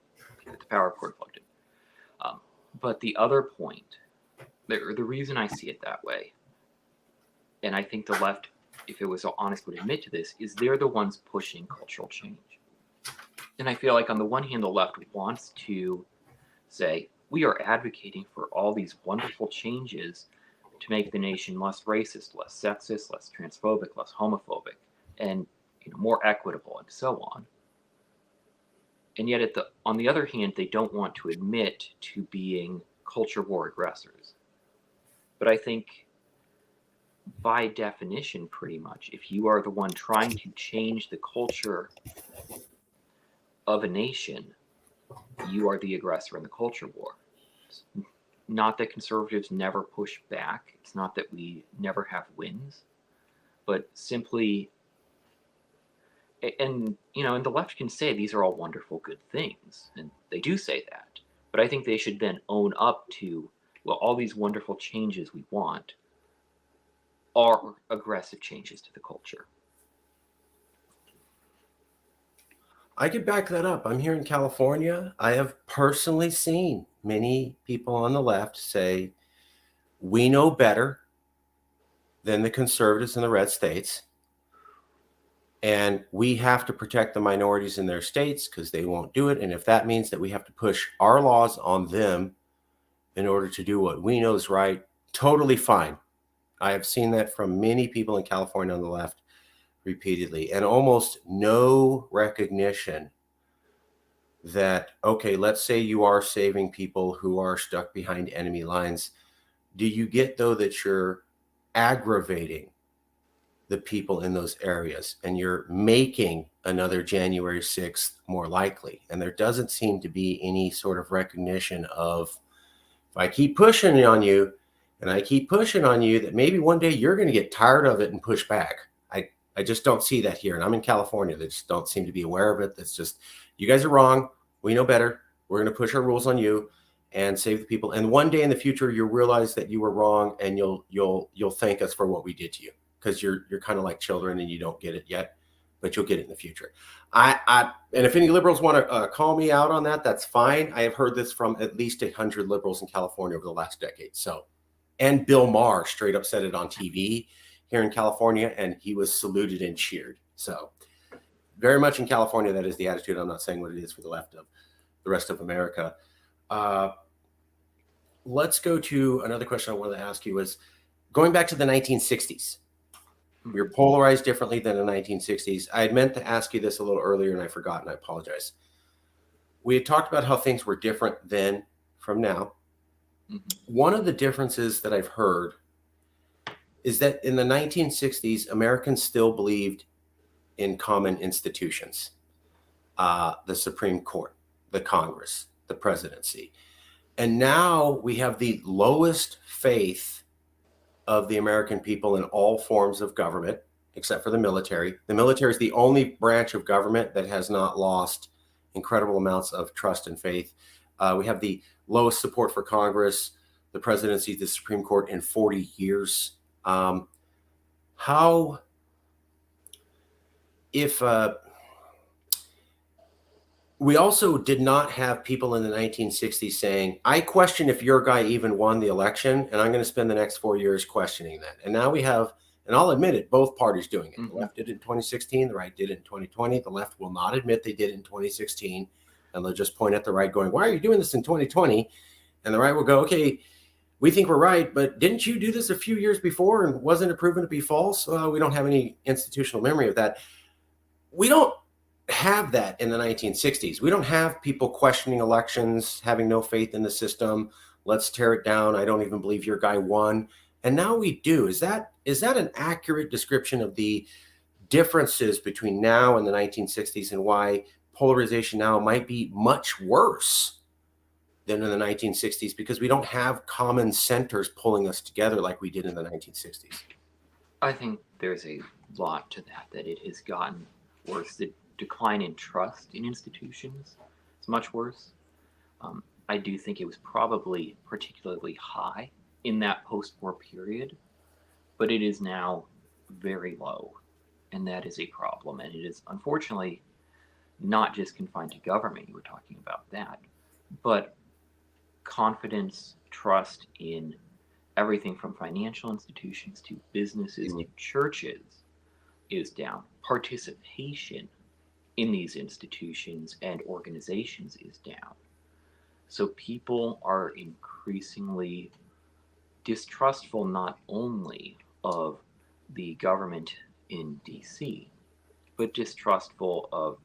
Get the power cord plugged in. But the other point The reason I see it that way, and I think the left, if it was honest, would admit to this, is they're the ones pushing cultural change. And I feel like on the one hand, the left wants to say, we are advocating for all these wonderful changes to make the nation less racist, less sexist, less transphobic, less homophobic, and more equitable, and so on. And yet, on the other hand, they don't want to admit to being culture war aggressors. But I think, by definition, pretty much, if you are the one trying to change the culture of a nation, you are the aggressor in the culture war. It's not that conservatives never push back. It's not that we never have wins, but simply, and and the left can say these are all wonderful, good things, and they do say that. But I think they should then own up to, well, all these wonderful changes we want are aggressive changes to the culture. I could back that up. I'm here in California. I have personally seen many people on the left say, we know better than the conservatives in the red states, and we have to protect the minorities in their states because they won't do it. And if that means that we have to push our laws on them in order to do what we know is right, totally fine. I have seen that from many people in California on the left repeatedly, and almost no recognition that, okay, let's say you are saving people who are stuck behind enemy lines. Do you get, though, that you're aggravating the people in those areas and you're making another January 6th more likely? And there doesn't seem to be any sort of recognition of, if I keep pushing on you and I keep pushing on you, that maybe one day you're going to get tired of it and push back. I just don't see that here. And I'm in California. They just don't seem to be aware of it. That's just, you guys are wrong. We know better. We're going to push our rules on you and save the people. And one day in the future, you'll realize that you were wrong, and you'll thank us for what we did to you, because you're kind of like children and you don't get it yet, but you'll get it in the future. And if any liberals want to call me out on that, that's fine. I have heard this from at least 100 liberals in California over the last decade. So, and Bill Maher straight up said it on TV here in California, and he was saluted and cheered. So very much in California, that is the attitude. I'm not saying what it is for the left of the rest of America. Let's go to another question I wanted to ask you is, going back to the 1960s. You're polarized differently than the 1960s. I had meant to ask you this a little earlier and I forgot, and I apologize. We had talked about how things were different then from now. Mm-hmm. One of the differences that I've heard is that in the 1960s, Americans still believed in common institutions, the Supreme Court, the Congress, the presidency. And now we have the lowest faith of the American people in all forms of government, except for the military. The military is the only branch of government that has not lost incredible amounts of trust and faith. We have the lowest support for Congress, the presidency, the Supreme Court in 40 years. We also did not have people in the 1960s saying, I question if your guy even won the election, and I'm going to spend the next 4 years questioning that. And now we have, and I'll admit it, both parties doing it. Mm-hmm. The left did it in 2016, the right did it in 2020. The left will not admit they did it in 2016, and they'll just point at the right going, why are you doing this in 2020? And the right will go, okay, we think we're right, but didn't you do this a few years before and wasn't it proven to be false? We don't have any institutional memory of that. We don't have that in the 1960s. We don't have people questioning elections, having no faith in the system. Let's tear it down. I don't even believe your guy won. And now we do. Is that an accurate description of the differences between now and the 1960s, and why polarization now might be much worse than in the 1960s, because we don't have common centers pulling us together like we did in the 1960s? I think there's a lot to that it has gotten worse. The decline in trust in institutions is much worse. I do think it was probably particularly high in that post-war period, but it is now very low, and that is a problem. And it is unfortunately not just confined to government. You were talking about that, but confidence, trust in everything from financial institutions to businesses to churches is down. Participation in these institutions and organizations is down. So people are increasingly distrustful not only of the government in DC, but distrustful of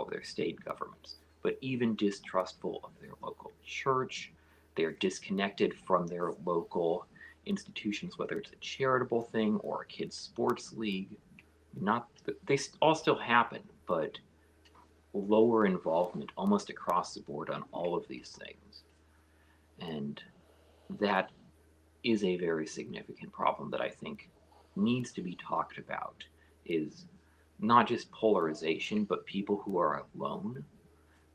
their state governments, but even distrustful of their local church. They're disconnected from their local institutions, whether it's a charitable thing or a kids' sports league. Not they all still happen, but lower involvement almost across the board on all of these things. And that is a very significant problem that I think needs to be talked about, is not just polarization, but people who are alone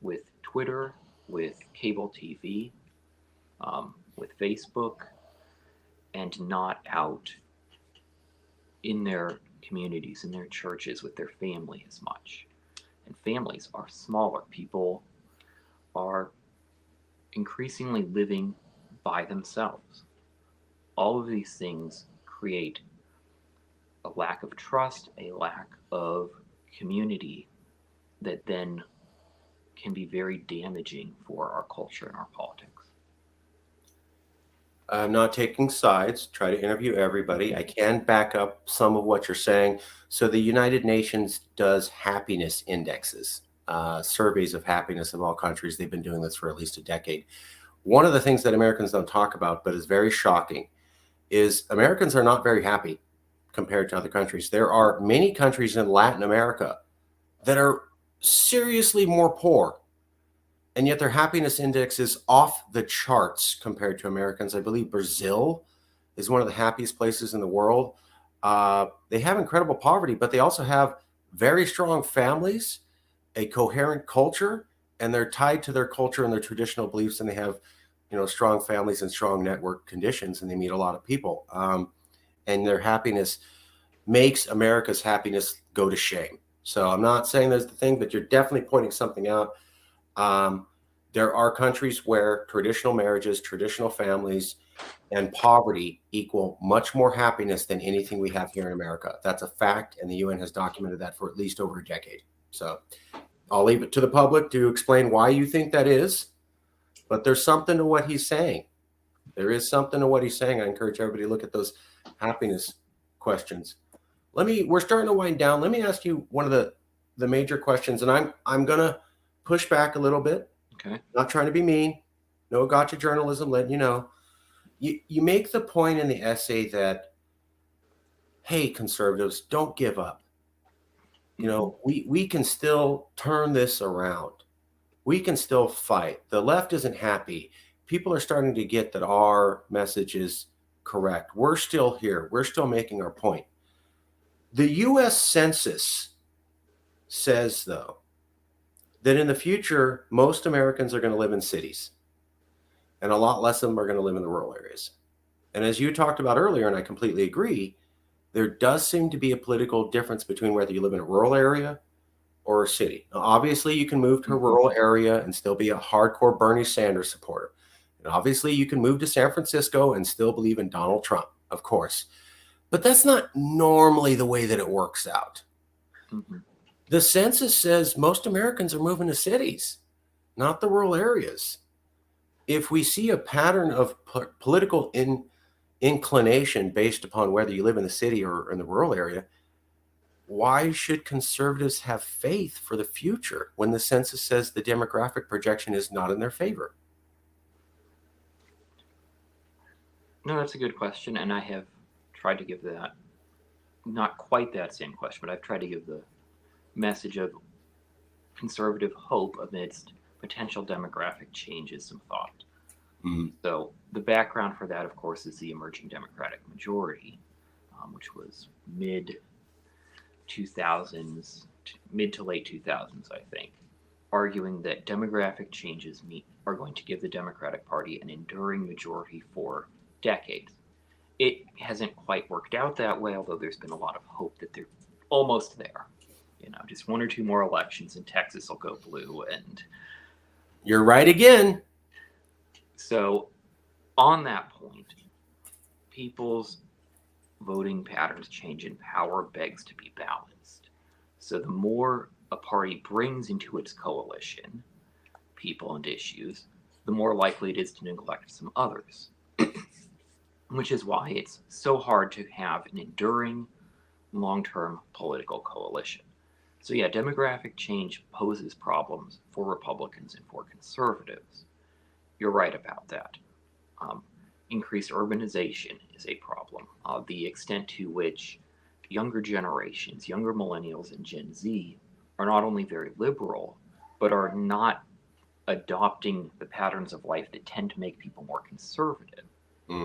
with Twitter, with cable TV, with Facebook, and not out in their communities, in their churches, with their family as much. And families are smaller. People are increasingly living by themselves. All of these things create a lack of trust, a lack of community that then can be very damaging for our culture and our politics. I'm not taking sides, try to interview everybody. I can back up some of what you're saying. So the United Nations does happiness indexes, surveys of happiness of all countries. They've been doing this for at least a decade. One of the things that Americans don't talk about, but is very shocking, is Americans are not very happy compared to other countries. There are many countries in Latin America that are seriously more poor, and yet their happiness index is off the charts compared to Americans. I believe Brazil is one of the happiest places in the world. They have incredible poverty, but they also have very strong families, a coherent culture, and they're tied to their culture and their traditional beliefs, and they have, strong families and strong network conditions, and they meet a lot of people. And their happiness makes America's happiness go to shame. So I'm not saying that's the thing, but you're definitely pointing something out. There are countries where traditional marriages, traditional families, and poverty equal much more happiness than anything we have here in America. That's a fact, and the UN has documented that for at least over a decade. So I'll leave it to the public to explain why you think that is, but there's something to what he's saying. There is something to what he's saying. I encourage everybody to look at those happiness questions. We're starting to wind down. Let me ask you one of the major questions, and I'm gonna push back a little bit. Okay. Not trying to be mean. No gotcha journalism, letting you know. You make the point in the essay that, hey, conservatives, don't give up. We can still turn this around. We can still fight. The left isn't happy. People are starting to get that our message is correct. We're still here. We're still making our point. The U.S. Census says, though, that in the future, most Americans are going to live in cities, and a lot less of them are going to live in the rural areas. And as you talked about earlier, and I completely agree, there does seem to be a political difference between whether you live in a rural area or a city. Now, obviously, you can move to a rural area and still be a hardcore Bernie Sanders supporter. And obviously, you can move to San Francisco and still believe in Donald Trump, of course. But that's not normally the way that it works out. Mm-hmm. The census says most Americans are moving to cities, not the rural areas. If we see a pattern of political inclination based upon whether you live in the city or in the rural area, why should conservatives have faith for the future when the census says the demographic projection is not in their favor? No, that's a good question, and I have tried to give that, not quite that same question, but I've tried to give the message of conservative hope amidst potential demographic changes some thought. Mm-hmm. So the background for that, of course, is the emerging Democratic majority, which was mid to late 2000s, I think, arguing that demographic changes are going to give the Democratic Party an enduring majority for decades. It hasn't quite worked out that way, although there's been a lot of hope that they're almost there. Just one or two more elections and Texas will go blue. And you're right again. So On that point, people's voting patterns change and power begs to be balanced. So the more a party brings into its coalition people and issues, the more likely it is to neglect some others. Which is why it's so hard to have an enduring, long-term political coalition. So yeah, demographic change poses problems for Republicans and for conservatives. You're right about that. Um, Increased urbanization is a problem. The extent to which younger generations, younger millennials and Gen Z, are not only very liberal, but are not adopting the patterns of life that tend to make people more conservative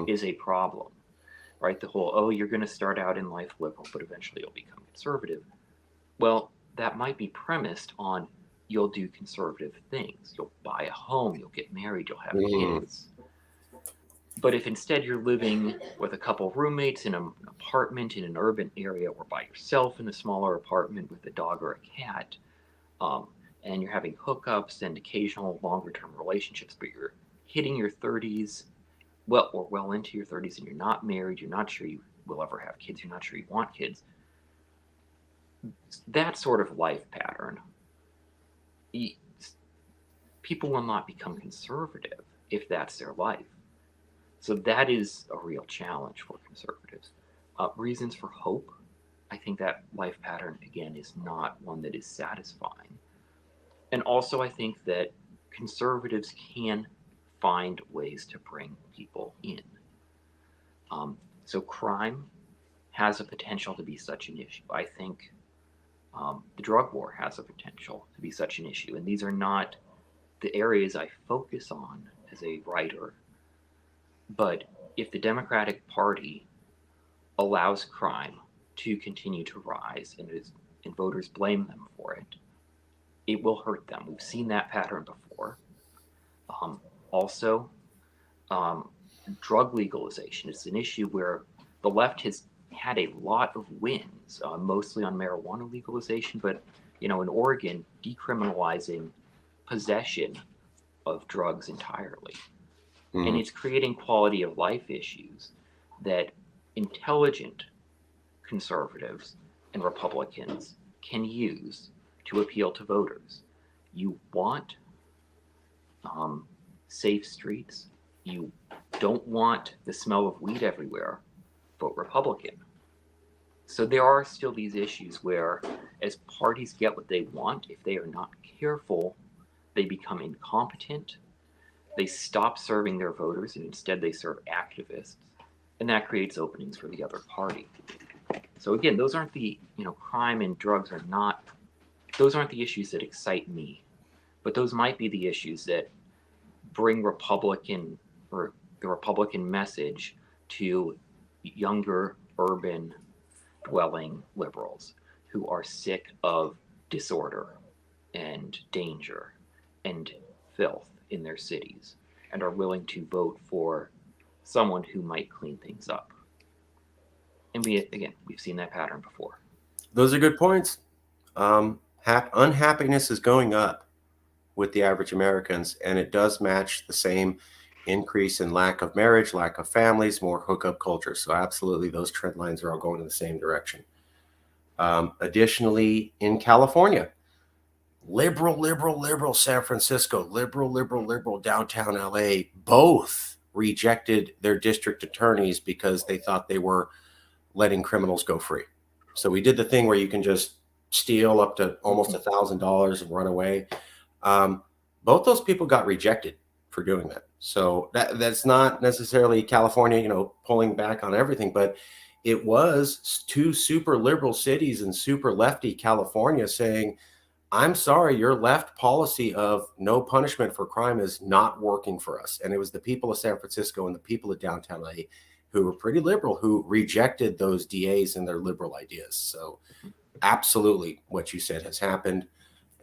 is a problem, right? The whole, oh, you're going to start out in life liberal, but eventually you'll become conservative. Well, that might be premised on you'll do conservative things. You'll buy a home, you'll get married, you'll have kids. But if instead you're living with a couple of roommates in an apartment in an urban area or by yourself in a smaller apartment with a dog or a cat, and you're having hookups and occasional longer term relationships, but you're hitting your 30s, well into your 30s, and you're not married, you're not sure you will ever have kids, you're not sure you want kids, that sort of life pattern, people will not become conservative if that's their life. So that is a real challenge for conservatives. Reasons for hope, I think that life pattern, again, is not one that is satisfying. And also, I think that conservatives can find ways to bring people in. So crime has a potential to be such an issue. I think the drug war has a potential to be such an issue. And these are not the areas I focus on as a writer. But if the Democratic Party allows crime to continue to rise and voters blame them for it, it will hurt them. We've seen that pattern before. Also, drug legalization is an issue where the left has had a lot of wins, mostly on marijuana legalization, but in Oregon, decriminalizing possession of drugs entirely. And it's creating quality of life issues that intelligent conservatives and Republicans can use to appeal to voters. You want safe streets. You don't want the smell of weed everywhere. Vote Republican. So there are still these issues where, as parties get what they want, if they are not careful, they become incompetent. They stop serving their voters and instead they serve activists. And that creates openings for the other party. So again, those aren't the, crime and drugs are not, those aren't the issues that excite me. But those might be the issues that bring Republican or the Republican message to younger urban dwelling liberals who are sick of disorder and danger and filth in their cities and are willing to vote for someone who might clean things up. And we've seen that pattern before. Those are good points. Unhappiness is going up with the average Americans, and it does match the same increase in lack of marriage, lack of families, more hookup culture. So absolutely, those trend lines are all going in the same direction. Additionally, in California, liberal San Francisco, liberal downtown LA, both rejected their district attorneys because they thought they were letting criminals go free. So we did the thing where you can just steal up to almost $1,000 and run away. Both those people got rejected for doing that. So that's not necessarily California, pulling back on everything, but it was two super liberal cities in super lefty California saying, I'm sorry, your left policy of no punishment for crime is not working for us. And it was the people of San Francisco and the people of downtown LA who were pretty liberal who rejected those DAs and their liberal ideas. So absolutely what you said has happened.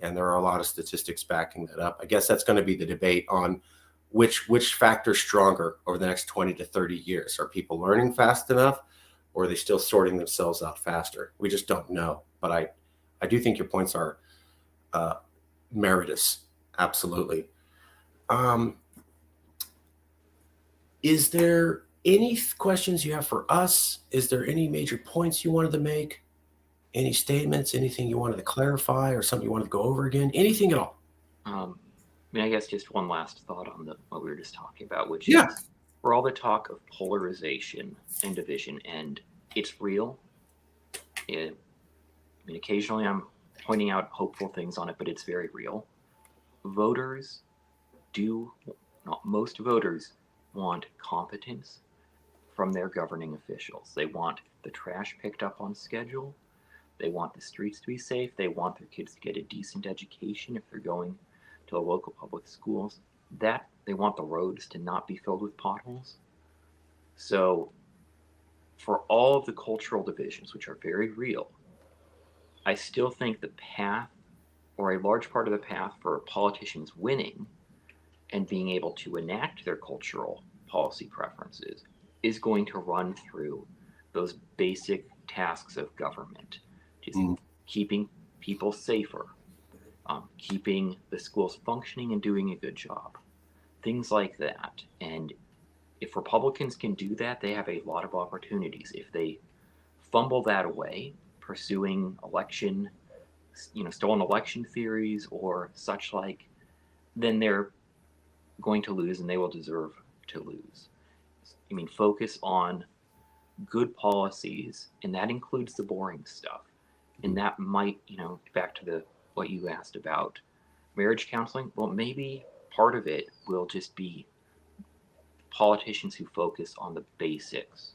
And there are a lot of statistics backing that up. I guess that's going to be the debate on which factor's stronger over the next 20 to 30 years. Are people learning fast enough, or are they still sorting themselves out faster? We just don't know. But I do think your points are meritorious. Absolutely. Is there any questions you have for us? Is there any major points you wanted to make? Any statements, anything you wanted to clarify or something you wanted to go over again? Anything at all? I guess just one last thought on what we were just talking about, which Yeah. is for all the talk of polarization and division, and it's real. Occasionally I'm pointing out hopeful things on it, but it's very real. Voters most voters want competence from their governing officials. They want the trash picked up on schedule. They want the streets to be safe. They want their kids to get a decent education if they're going to the local public schools. They want the roads to not be filled with potholes. So, for all of the cultural divisions, which are very real, I still think the path, or a large part of the path for politicians winning and being able to enact their cultural policy preferences, is going to run through those basic tasks of government, just keeping people safer, keeping the schools functioning and doing a good job, things like that. And if Republicans can do that, they have a lot of opportunities. If they fumble that away, pursuing stolen election theories or such like, then they're going to lose, and they will deserve to lose. Focus on good policies, and that includes the boring stuff. And that might, back to what you asked about marriage counseling. Well, maybe part of it will just be politicians who focus on the basics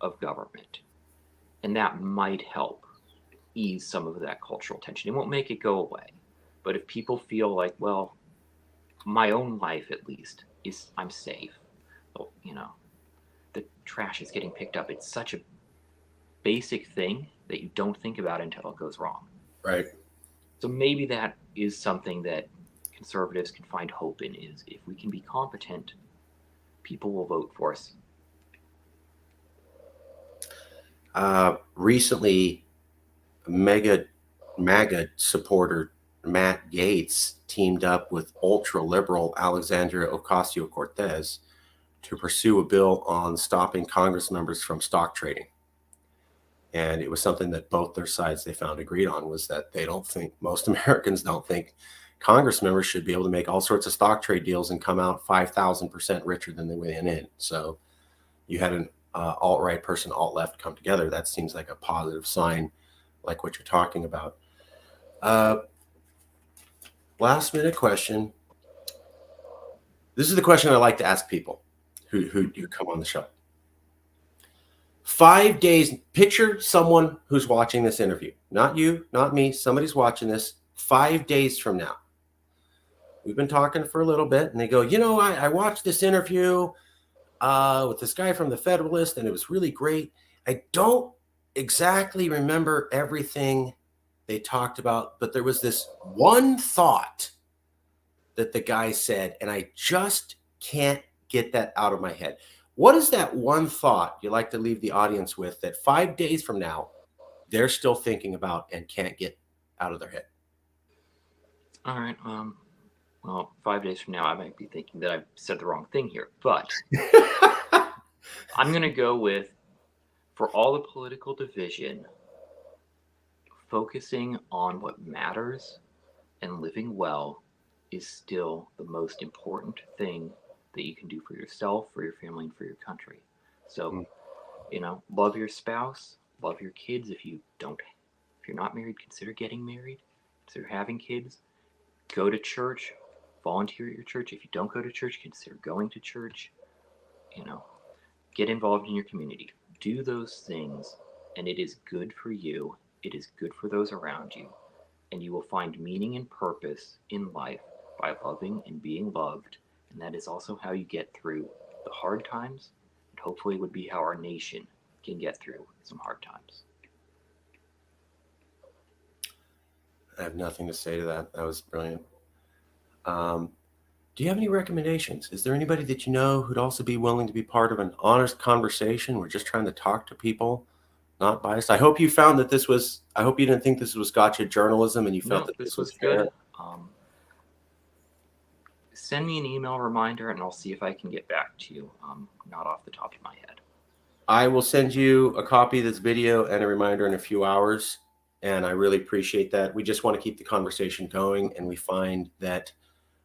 of government, and that might help ease some of that cultural tension. It won't make it go away, but if people feel like, well, my own life at least I'm safe. The trash is getting picked up. It's such a basic thing that you don't think about until it goes wrong. Right. So maybe that is something that conservatives can find hope in, is if we can be competent, people will vote for us. Recently, MAGA supporter Matt Gaetz teamed up with ultra-liberal Alexandria Ocasio-Cortez to pursue a bill on stopping Congress members from stock trading. And it was something that both their sides, they found, agreed on, was that most Americans don't think Congress members should be able to make all sorts of stock trade deals and come out 5,000% richer than they went in. So you had an alt-right person, alt-left come together. That seems like a positive sign, like what you're talking about. Last minute question. This is the question I like to ask people who come on the show. 5 days, picture someone who's watching this interview. Not you, not me, somebody's watching this 5 days from now. We've been talking for a little bit, and they go, I watched this interview with this guy from the Federalist, and it was really great. I don't exactly remember everything they talked about, but there was this one thought that the guy said, and I just can't get that out of my head. What is that one thought you like to leave the audience with that 5 days from now they're still thinking about and can't get out of their head? All right. Well, 5 days from now, I might be thinking that I've said the wrong thing here, but I'm going to go with, for all the political division, focusing on what matters and living well is still the most important thing that you can do for yourself, for your family, and for your country. So, love your spouse, love your kids. If you're not married, consider getting married, consider having kids. Go to church, volunteer at your church. If you don't go to church, consider going to church. Get involved in your community. Do those things, and it is good for you. It is good for those around you, and you will find meaning and purpose in life by loving and being loved. And that is also how you get through the hard times, and hopefully would be how our nation can get through some hard times. I have nothing to say to that. That was brilliant. Do you have any recommendations? Is there anybody that you know who'd also be willing to be part of an honest conversation? We're just trying to talk to people, not biased. I hope you found that I hope you didn't think this was gotcha journalism and you felt that this was good. send me an email reminder, and I'll see if I can get back to you. Not off the top of my head. I will send you a copy of this video and a reminder in a few hours. And I really appreciate that. We just want to keep the conversation going. And we find that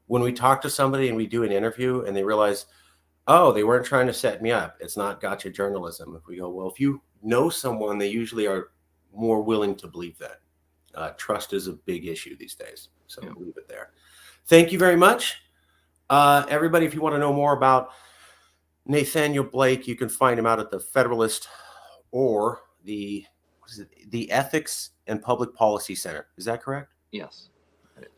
when we talk to somebody and we do an interview and they realize, oh, they weren't trying to set me up, it's not gotcha journalism. If we go, well, if you know someone, they usually are more willing to believe that. Trust is a big issue these days. So Yeah. leave it there. Thank you very much. Everybody, if you want to know more about Nathanael Blake, you can find him out at the Federalist or the Ethics and Public Policy Center. Is that correct? Yes.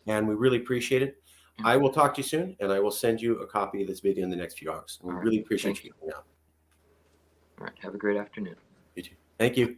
And we really appreciate it. Yeah. I will talk to you soon, and I will send you a copy of this video in the next few hours. We All right. really appreciate Thank you coming out. All right. Have a great afternoon. You too. Thank you.